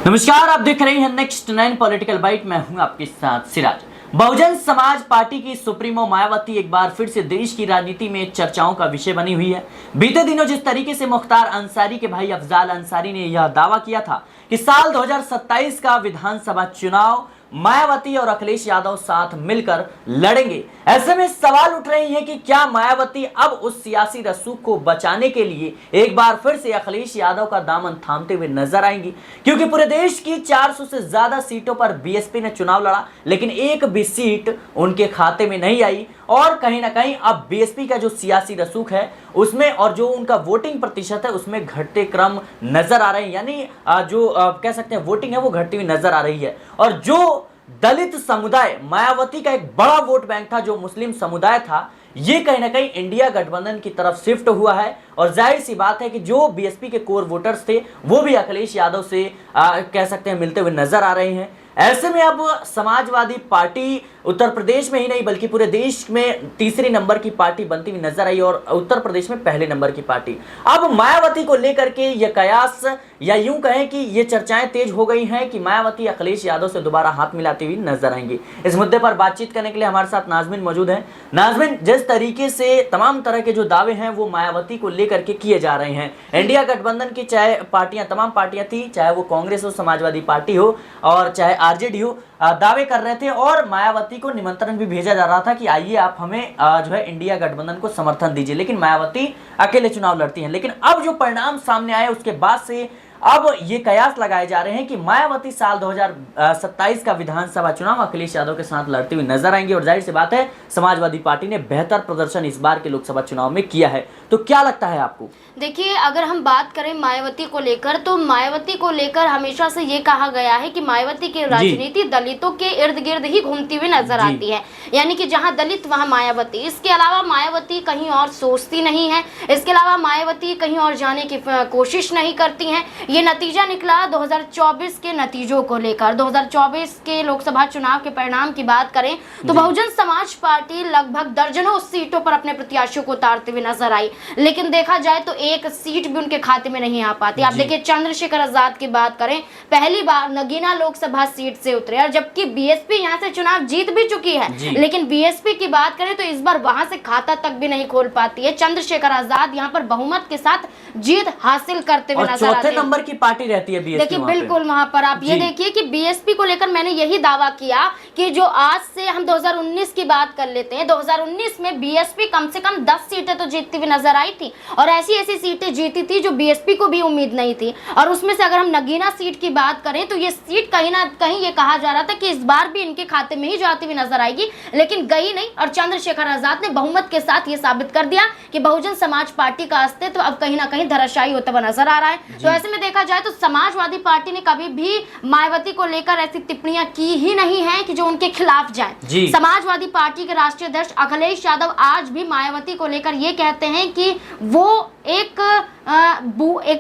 नमस्कार, आप देख रहे हैं नेक्स्ट 9 पॉलिटिकल बाइट। मैं हूं आपके साथ सिराज। बहुजन समाज पार्टी की सुप्रीमो मायावती एक बार फिर से देश की राजनीति में चर्चाओं का विषय बनी हुई है। बीते दिनों जिस तरीके से मुख्तार अंसारी के भाई अफजाल अंसारी ने यह दावा किया था कि साल 2027 का विधानसभा चुनाव मायावती और अखिलेश यादव साथ मिलकर लड़ेंगे, ऐसे में सवाल उठ रहे हैं कि क्या मायावती अब उस सियासी रसूख को बचाने के लिए एक बार फिर से अखिलेश यादव का दामन थामते हुए नजर आएंगी, क्योंकि पूरे देश की 400 से ज्यादा सीटों पर बीएसपी ने चुनाव लड़ा, लेकिन एक भी सीट उनके खाते में नहीं आई। और कहीं ना कहीं अब बीएसपी का जो सियासी रसूख है उसमें और जो उनका वोटिंग प्रतिशत है उसमें घटते क्रम नजर आ रहे हैं, यानी जो कह सकते हैं वोटिंग है वो घटती हुई नजर आ रही है। और जो दलित समुदाय, मायावती का एक बड़ा वोट बैंक था जो मुस्लिम समुदाय था, ये कहीं ना कहीं इंडिया गठबंधन की तरफ शिफ्ट हुआ है। और जाहिर सी बात है कि जो बीएसपी के कोर वोटर्स थे वो भी अखिलेश यादव से कह सकते हैं मिलते हुए नजर आ रहे हैं। ऐसे में अब समाजवादी पार्टी उत्तर प्रदेश में ही नहीं बल्कि पूरे देश में तीसरे नंबर की पार्टी बनती हुई नजर आई और उत्तर प्रदेश में पहले नंबर की पार्टी। अब मायावती को लेकर के यह कयास या यूं कहें कि ये चर्चाएं तेज हो गई हैं कि मायावती अखिलेश यादव से दोबारा हाथ मिलाती हुई नजर आएंगी। इस मुद्दे पर बातचीत करने के लिए हमारे साथ नाजमिन मौजूद हैं। नाजमिन, जिस तरीके से तमाम तरह के जो दावे हैं वो मायावती को लेकर के किए जा रहे हैं, इंडिया गठबंधन की चाहे पार्टियां, तमाम पार्टियां थी, चाहे वो कांग्रेस हो, समाजवादी पार्टी हो और चाहे आरजेडी हो, दावे कर रहे थे और मायावती को निमंत्रण भी भेजा जा रहा था कि आइए आप हमें जो है इंडिया गठबंधन को समर्थन दीजिए, लेकिन मायावती अकेले चुनाव लड़ती हैं। लेकिन अब जो परिणाम सामने आए उसके बाद से अब ये कयास लगाए जा रहे हैं कि मायावती साल 2027 का विधानसभा चुनाव अखिलेश यादव के साथ लड़ती हुई नजर आएंगी। और जाहिर सी बात है समाजवादी पार्टी ने बेहतर प्रदर्शन इस बार के लोकसभा चुनाव में किया है, तो क्या लगता है आपको? देखिए, अगर हम बात करें मायावती को लेकर तो मायावती को लेकर हमेशा से ये कहा गया है कि मायावती की राजनीति दलितों के इर्द गिर्द ही घूमती हुई नजर आती है, यानी कि जहां दलित वहां मायावती। इसके अलावा मायावती कहीं और सोचती नहीं है, इसके अलावा मायावती कहीं और जाने की कोशिश नहीं करती हैं। ये नतीजा निकला 2024 के नतीजों को लेकर। 2024 के लोकसभा चुनाव के परिणाम की बात करें तो बहुजन समाज पार्टी लगभग दर्जनों सीटों पर अपने प्रत्याशियों को उतारते हुए नजर आई, लेकिन देखा जाए तो एक सीट भी उनके खाते में नहीं आ पाती। आप देखिए, चंद्रशेखर आजाद की बात करें, पहली बार नगीना लोकसभा सीट से उतरे, और जबकि बीएसपी यहां से चुनाव जीत भी चुकी है, लेकिन बीएसपी की बात करें तो इस बार वहां से खाता तक भी नहीं खोल पाती है। चंद्रशेखर आजाद यहां पर बहुमत के साथ जीत हासिल करते हुए नजर आते हैं। चौथे नंबर की पार्टी रहती है बीएसपी। देखिए, बिल्कुल वहां पर आप ये देखिए कि बीएसपी को लेकर मैंने यही दावा किया कि जो आज से हम 2019 की बात कर लेते हैं, 2019 में बीएसपी कम से कम 10 सीटें तो जीतती हुई नजर आई थी, और ऐसी ऐसी सीटें जीती थी जो बीएसपी को भी उम्मीद नहीं थी। और उसमें से अगर हम नगीना सीट की बात करें तो ये सीट कहीं ना कहीं ये कहा जा रहा था कि इस बार भी इनके खाते में ही जाती हुई नजर आएगी, लेकिन गई नहीं। और चंद्रशेखर आजाद ने बहुमत के साथ ये साबित कर दिया कि बहुजन समाज पार्टी का अस्तित्व अब कहीं ना कहीं धराशायी होता हुआ नजर आ रहा है। तो ऐसे में देखा जाए तो समाजवादी पार्टी ने कभी भी मायावती को लेकर ऐसी टिप्पणियां की ही नहीं है कि जो उनके खिलाफ जाए। समाजवादी पार्टी के राष्ट्रीय अध्यक्ष अखिलेश यादव आज भी मायावती को लेकर ये कहते हैं कि वो एक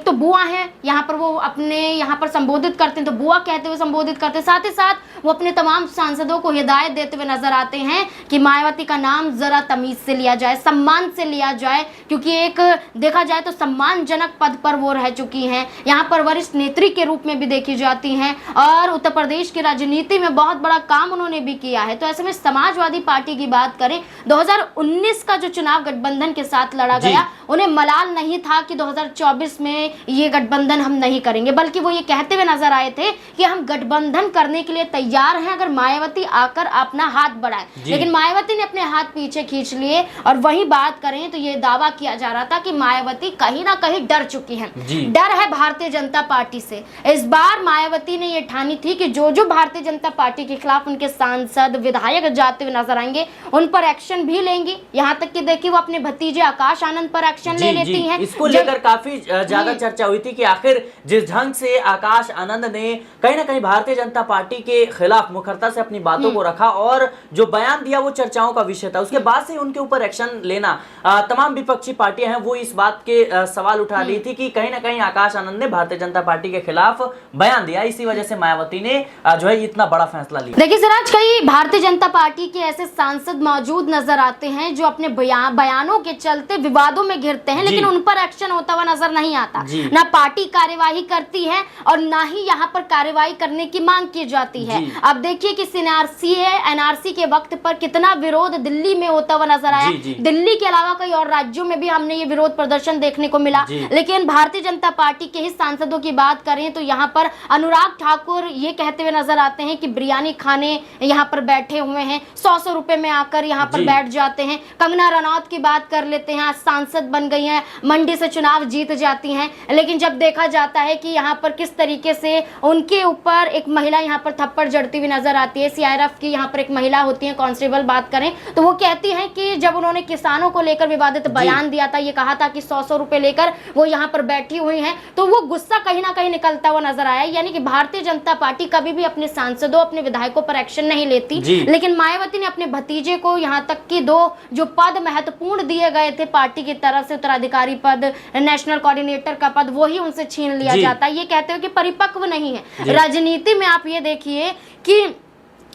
तो बुआ है, यहाँ पर वो अपने यहाँ पर संबोधित करते हैं तो बुआ कहते हुए संबोधित करते हैं। साथ ही साथ वो अपने तमाम सांसदों को हिदायत देते हुए नजर आते हैं कि मायावती का नाम जरा तमीज से लिया जाए, सम्मान से लिया जाए, क्योंकि एक देखा जाए तो सम्मानजनक पद पर वो रह चुकी हैं, यहाँ पर वरिष्ठ नेत्री के रूप में भी देखी जाती हैं और उत्तर प्रदेश की राजनीति में बहुत बड़ा काम उन्होंने भी किया है। तो ऐसे में समाजवादी पार्टी की बात करें, 2019 का जो चुनाव गठबंधन के साथ लड़ा गया, उन्हें मलाल नहीं था कि 2024 में ये गठबंधन हम नहीं करेंगे, बल्कि वो ये कहते हुए नजर आए थे कि हम गठबंधन करने के लिए तैयार हैं अगर मायावती आकर अपना हाथ बढ़ाए। लेकिन मायावती ने अपने हाथ पीछे खींच लिए। और वही बात करें तो ये दावा किया जा रहा था कि मायावती कहीं ना कहीं डर चुकी है, डर है भारतीय जनता पार्टी से। इस बार मायावती ने ये ठानी थी कि जो जो भारतीय जनता पार्टी के खिलाफ उनके सांसद विधायक जाते हुए नजर आएंगे उन पर एक्शन भी लेंगी। यहाँ तक कि देखिए वो अपने भतीजे आकाश आनंद पर एक्शन ले लेती हैं। इसको लेकर काफी ज्यादा चर्चा हुई थी कि आखिर जिस ढंग से आकाश आनंद ने कहीं ना कहीं भारतीय जनता पार्टी के खिलाफ मुखरता से अपनी बातों को रखा और जो बयान दिया वो चर्चाओं का विषय था, उसके बाद से उनके ऊपर एक्शन लेना, तमाम विपक्षी पार्टियां हैं वो इस बात के सवाल उठा रही थी कि कहीं ना कहीं आकाश आनंद ने भारतीय जनता पार्टी के खिलाफ बयान दिया। इसी वजह से मायावती ने जो है इतना बड़ा फैसला लिया। देखिए सिराज, कई भारतीय जनता पार्टी के ऐसे सांसद मौजूद नजर आते हैं जो अपने बयानों के चलते विवादों में घिरते हैं, लेकिन उन पर एक्शन होता हुआ नजर नहीं आता। ना पार्टी कार्यवाही करती है और ना ही यहाँ पर कार्यवाही करने की मांग की जाती है। अब देखिए कि एनआरसी के वक्त पर कितना विरोध दिल्ली में होता हुआ नजर आया। दिल्ली के अलावा कई और राज्यों में भी हमने ये विरोध प्रदर्शन देखने को मिला। लेकिन भारतीय जनता पार्टी के ही सांसदों की बात करें तो यहाँ पर अनुराग ठाकुर ये कहते हुए नजर आते हैं कि बिरयानी खाने यहाँ पर बैठे हुए हैं, 100 रुपए में आकर यहाँ पर बैठ जाते हैं। कंगना रनौत की बात कर लेते हैं, आज सांसद बन गई हैं, मंडी से चुनाव जीत जाती हैं, लेकिन जब देखा जाता है कि यहाँ पर किस तरीके से उनके ऊपर एक महिला यहाँ पर थप्पड़ जड़ती हुई नजर आती है। सीआरएफ की यहाँ पर एक महिला होती है, कांस्टेबल बात करें तो वो कहती हैं कि जब उन्होंने किसानों को लेकर विवादित बयान दिया था, ये कहा था कि 100 रुपए लेकर वो यहाँ पर बैठी हुई हैं, तो वो गुस्सा कहीं ना कहीं निकलता हुआ नजर आया। यानी कि भारतीय जनता पार्टी कभी भी अपने सांसदों, अपने विधायकों पर एक्शन नहीं लेती, लेकिन मायावती ने अपने भतीजे को यहाँ तक कि 2 जो पद महत्वपूर्ण दिए गए थे पार्टी की तरफ से, उत्तराधिकारी पद, नेशनल कोऑर्डिनेटर का पद, वही उनसे छीन लिया जाता है। ये कहते हो कि परिपक्व नहीं है। राजनीति में आप ये देखिए कि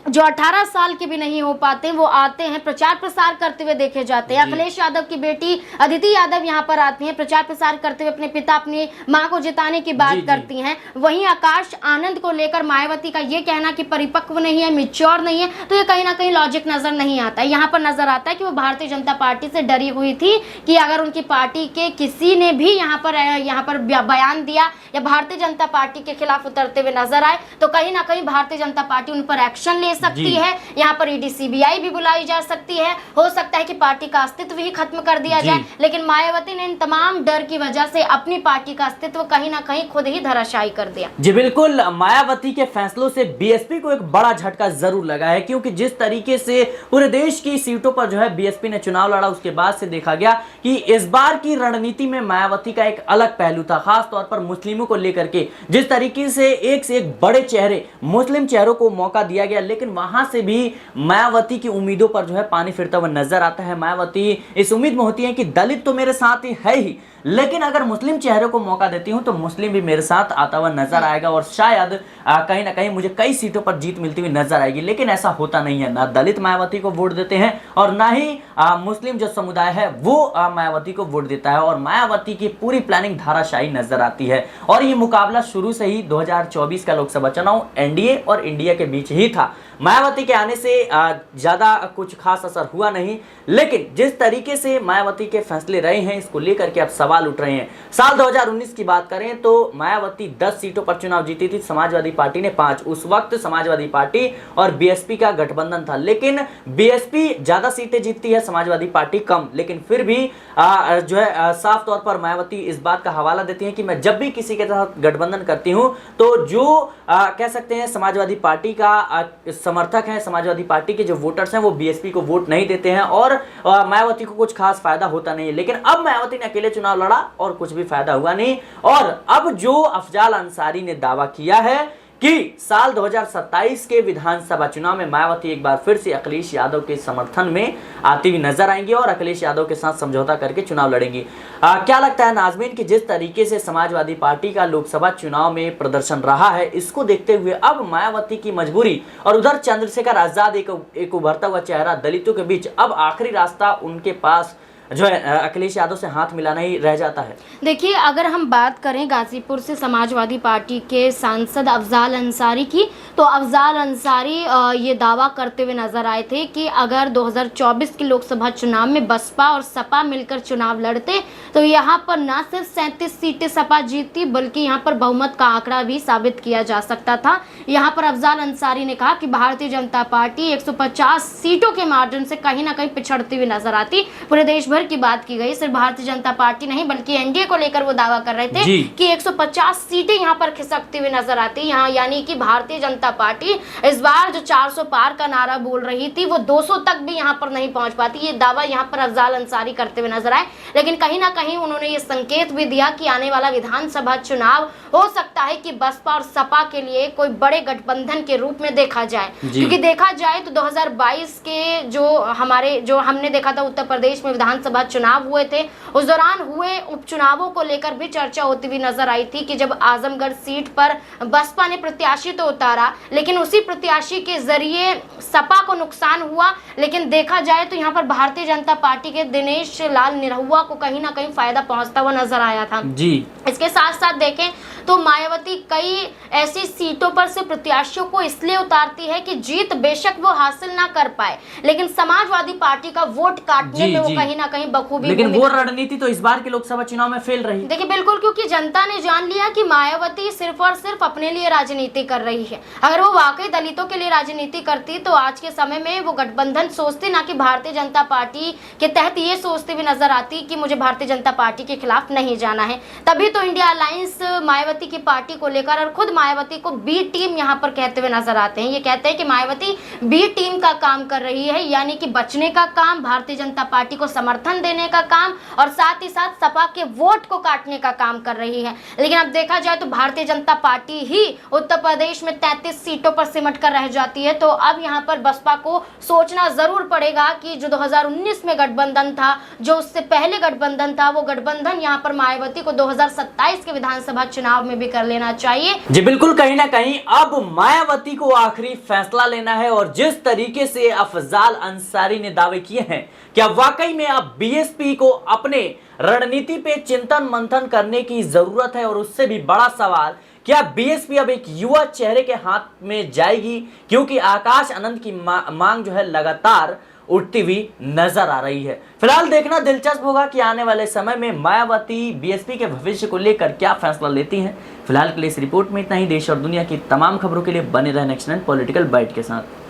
जो 18 साल के भी नहीं हो पाते वो आते हैं, प्रचार प्रसार करते हुए देखे जाते हैं। अखिलेश यादव की बेटी अदिति यादव यहाँ पर आती हैं, प्रचार प्रसार करते हुए अपने पिता, अपनी मां को जिताने की बात करती हैं। वहीं आकाश आनंद को लेकर मायावती का ये कहना कि परिपक्व नहीं है, मैच्योर नहीं है, तो ये कहीं ना कहीं लॉजिक नजर नहीं आता है। यहाँ पर नजर आता है कि वो भारतीय जनता पार्टी से डरी हुई थी कि अगर उनकी पार्टी के किसी ने भी यहाँ पर बयान दिया या भारतीय जनता पार्टी के खिलाफ उतरते हुए नजर आए तो कहीं ना कहीं भारतीय जनता पार्टी उन पर एक्शन ले सकती है। यहाँ पर ईडी सीबीआई भी बुलाई जा सकती है, हो सकता है कि पार्टी का अस्तित्व ही खत्म कर दिया जाए। लेकिन मायावती ने इन तमाम डर की वजह से अपनी पार्टी का अस्तित्व कहीं ना कहीं खुद ही धराशायी कर दिया। जी बिल्कुल, मायावती के फैसलों से बीएसपी को एक बड़ा झटका जरूर लगा है, क्योंकि जिस तरीके से पूरे देश की सीटों पर जो है बीएसपी ने चुनाव लड़ा, उसके बाद से देखा गया कि इस बार की रणनीति में मायावती का एक अलग पहलू था, खास तौर पर मुस्लिमों को लेकर के। जिस तरीके से एक से एक बड़े चेहरे, मुस्लिम चेहरों को मौका दिया गया, लेकिन वहां से भी मायावती की उम्मीदों पर जो है पानी फिरता हुआ नजर आता है। मायावती इस उम्मीद में होती है कि दलित तो मेरे साथ ही है ही, लेकिन अगर मुस्लिम चेहरे को मौका देती हूं तो मुस्लिम भी मेरे साथ आता हुआ नजर आएगा और शायद कहीं ना कहीं मुझे कई सीटों पर जीत मिलती हुई नजर आएगी। लेकिन ऐसा होता नहीं है, ना दलित मायावती को वोट देते हैं और ना ही मुस्लिम जो समुदाय है वो मायावती को वोट देता है, और मायावती की पूरी प्लानिंग धाराशायी नजर आती है। और ये मुकाबला शुरू से ही 2024 का लोकसभा चुनाव एनडीए और इंडिया के बीच ही था। मायावती के आने से ज्यादा कुछ खास असर हुआ नहीं, लेकिन जिस तरीके से मायावती के फैसले रहे हैं इसको लेकर के अब सवाल उठ रहे हैं। साल 2019 की बात करें तो मायावती 10 सीटों पर चुनाव जीती थी, समाजवादी पार्टी ने 5। उस वक्त समाजवादी पार्टी और बीएसपी का गठबंधन था, लेकिन बीएसपी ज्यादा सीटें जीतती है, समाजवादी पार्टी कम। लेकिन फिर भी जो है साफ तौर पर मायावती इस बात का हवाला देती है कि मैं जब भी किसी के साथ गठबंधन करती हूं तो जो कह सकते हैं समाजवादी पार्टी का समर्थक हैं, समाजवादी पार्टी के जो वोटर्स हैं वो बीएसपी को वोट नहीं देते हैं और मायावती को कुछ खास फायदा होता नहीं है। लेकिन अब मायावती ने अकेले चुनाव लड़ा और कुछ भी फायदा हुआ नहीं। और अब जो अफजाल अंसारी ने दावा किया है कि साल 2027 के विधानसभा चुनाव में मायावती एक बार फिर से अखिलेश यादव के समर्थन में आती हुई नजर आएंगी और अखिलेश यादव के साथ समझौता करके चुनाव लड़ेंगी। क्या लगता है नाजमीन कि जिस तरीके से समाजवादी पार्टी का लोकसभा चुनाव में प्रदर्शन रहा है, इसको देखते हुए अब मायावती की मजबूरी और उधर चंद्रशेखर आजाद एक उभरता हुआ चेहरा दलितों के बीच, अब आखिरी रास्ता उनके पास जो है अखिलेश यादव से हाथ मिलाना ही रह जाता है। देखिए, अगर हम बात करें गाजीपुर से समाजवादी पार्टी के सांसद अफजाल अंसारी की, तो अफजाल अंसारी ये दावा करते हुए नजर आए थे कि अगर 2024 के लोकसभा चुनाव में बसपा और सपा मिलकर चुनाव लड़ते तो यहाँ पर न सिर्फ 37 सीटें सपा जीतती बल्कि यहाँ पर बहुमत का आंकड़ा भी साबित किया जा सकता था। यहाँ पर अफजाल अंसारी ने कहा कि भारतीय जनता पार्टी 150 सीटों के मार्जिन से कहीं ना कहीं पिछड़ती हुई नजर आती। पूरे देश भर की बात की गई, सिर्फ भारतीय जनता पार्टी नहीं बल्कि एनडीए को लेकर वो दावा कर रहे थे कि 150 सीटें यहाँ पर खिसकती हुई नजर आती। यहाँ यानी कि भारतीय जनता पार्टी इस बार जो 400 पार का नारा बोल रही थी वो 200 तक भी यहाँ पर नहीं पहुंच पाती। ये दावा यहाँ पर अफजाल अंसारी करते हुए नजर आए। लेकिन कहीं ना कहीं उन्होंने ये संकेत भी दिया कि आने वाला विधानसभा चुनाव हो सकता है कि बसपा और सपा के लिए कोई बड़े गठबंधन के रूप में देखा जाए, क्योंकि देखा जाए तो 2022 के जो हमने देखा था उत्तर प्रदेश में विधानसभा विधानसभा चुनाव हुए थे, उस दौरान हुए उपचुनावों को लेकर भी चर्चा होती हुई नजर आई थी कि जब आजमगढ़ सीट पर बसपा ने प्रत्याशी तो उतारा, लेकिन उसी प्रत्याशी के जरिए सपा को नुकसान हुआ। लेकिन देखा जाए तो यहाँ पर भारतीय जनता पार्टी के दिनेश लाल निरहुआ को कहीं ना कहीं फायदा पहुंचता हुआ नजर आया था जी। इसके साथ साथ देखें तो मायावती कई ऐसी सीटों पर से प्रत्याशियों को इसलिए उतारती है कि जीत बेशक वो हासिल ना कर पाए, लेकिन समाजवादी पार्टी का वोट काटने में वो कहीं ना कहीं बखूबी, लेकिन वो रणनीति तो इस बार के लोकसभा चुनाव में फेल रही। देखिए बिल्कुल, क्योंकि जनता ने जान लिया कि मायावती सिर्फ और सिर्फ अपने लिए राजनीति कर रही है। अगर वो वाकई दलितों के लिए राजनीति करती तो आज के समय में वो गठबंधन सोचती, ना कि भारतीय जनता पार्टी के तहत ये सोचते भी नजर आती कि मुझे भारतीय जनता पार्टी के खिलाफ नहीं जाना है। तभी तो इंडिया अलायंस मायावती की पार्टी को लेकर और खुद मायावती को बी टीम यहाँ पर कहते हुए नजर आते हैं। ये कहते हैं कि मायावती बी टीम का काम कर रही है, यानी कि बचने का काम, भारतीय जनता पार्टी को समर्थन देने का काम और साथ ही साथ सपा के वोट को काटने का काम कर रही है। लेकिन अब देखा जाए तो भारतीय जनता पार्टी ही उत्तर प्रदेश में 33 सीटों पर सिमट कर रह जाती है। तो अब यहाँ पर बसपा को सोचना जरूर पड़ेगा कि जो 2019 में गठबंधन था, जो उससे पहले गठबंधन था, वो गठबंधन यहाँ पर मायावती को 2027 के विधानसभा चुनाव में भी कर लेना चाहिए। जी बिल्कुल, कहीं ना कहीं अब मायावती को आखिरी फैसला लेना है। और जिस तरीके से अफजाल अंसारी ने दावे किए हैं, क्या वाकई में अब बीएसपी को अपने रणनीति पे चिंतन मंथन करने की जरूरत है? और उससे भी बड़ा सवाल, क्या बीएसपी अब एक युवा चेहरे के हाथ में जाएगी? क्योंकि आकाश आनंद की मांग जो है लगातार उठती हुई नजर आ रही है। फिलहाल देखना दिलचस्प होगा कि आने वाले समय में मायावती बीएसपी के भविष्य को लेकर क्या फैसला लेती हैं। फिलहाल के लिए इस रिपोर्ट में इतना ही। देश और दुनिया की तमाम खबरों के लिए बने रहें नेक्स्ट 9 पॉलिटिकल बाइट के साथ।